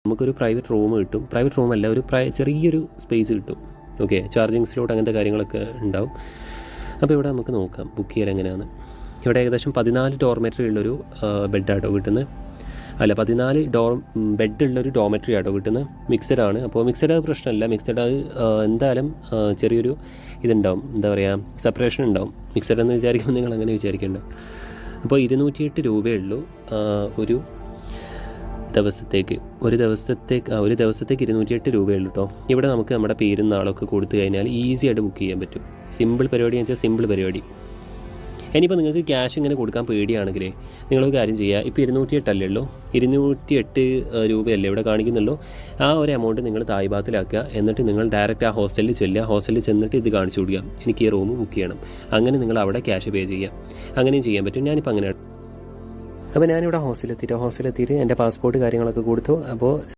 നമുക്കൊരു private room കിട്ടും. Private റൂമല്ല, ഒരു ചെറിയൊരു സ്പേസ് കിട്ടും. ഓക്കെ, ചാർജിങ് സ്ലോട്ട് അങ്ങനത്തെ കാര്യങ്ങളൊക്കെ ഉണ്ടാവും. അപ്പോൾ ഇവിടെ നമുക്ക് നോക്കാം ബുക്ക് ചെയ്യൽ എങ്ങനെയാണ്. ഇവിടെ ഏകദേശം 14 ഡോർമെറ്ററി ഉള്ളൊരു ബെഡാട്ടോ കിട്ടുന്നത്. അല്ല, 14 ബെഡുള്ളൊരു ഡോർമെറ്ററി ആട്ടോ കിട്ടുന്നത്. മിക്സഡ് ആണ്. അപ്പോൾ മിക്സഡ് പ്രശ്നമല്ല. മിക്സഡ് അത് എന്തായാലും ചെറിയൊരു ഇതുണ്ടാവും, എന്താ പറയുക, സെപ്പറേഷൻ ഉണ്ടാവും. മിക്സഡ് എന്ന് വിചാരിക്കുമ്പോൾ നിങ്ങൾ അങ്ങനെ വിചാരിക്കേണ്ട. അപ്പോൾ 208 രൂപയേ ഉള്ളൂ ഒരു ദിവസത്തേക്ക്. ഒരു ദിവസത്തേക്ക് 208 രൂപയേ ഉള്ളൂ കേട്ടോ. ഇവിടെ നമുക്ക് നമ്മുടെ പേരും നാളൊക്കെ കൊടുത്തു കഴിഞ്ഞാൽ ഈസി ആയിട്ട് ബുക്ക് ചെയ്യാൻ പറ്റും. സിമ്പിൾ പരിപാടി എന്ന് വെച്ചാൽ സിമ്പിൾ പരിപാടി. ഇനിയിപ്പോൾ നിങ്ങൾക്ക് ക്യാഷ് ഇങ്ങനെ കൊടുക്കാൻ പേടിയാണെങ്കിൽ നിങ്ങളൊരു കാര്യം ചെയ്യുക. ഇപ്പോൾ 208 അല്ലേ ഉള്ളൂ, 208 രൂപയല്ലേ ഇവിടെ കാണിക്കുന്നുള്ളൂ. ആ ഒരു എമൗണ്ട് നിങ്ങൾ തായ് ഭാഗത്തിലാക്കുക. എന്നിട്ട് നിങ്ങൾ ഡയറക്റ്റ് ആ ഹോസ്റ്റലിൽ ചെല്ലുക. ഹോസ്റ്റലിൽ ചെന്നിട്ട് ഇത് കാണിച്ചു കൊടുക്കുക, എനിക്ക് ഈ റൂം ബുക്ക് ചെയ്യണം. അങ്ങനെ നിങ്ങൾ അവിടെ ക്യാഷ് പേ ചെയ്യുക. അങ്ങനെയും ചെയ്യാൻ പറ്റും. ഞാനിപ്പോൾ അങ്ങനെയാണ്. അപ്പോൾ ഞാനിവിടെ ഹോസ്റ്റലിലെത്തിയിട്ട് എൻ്റെ പാസ്പോർട്ട് കാര്യങ്ങളൊക്കെ കൊടുത്തു. അപ്പോൾ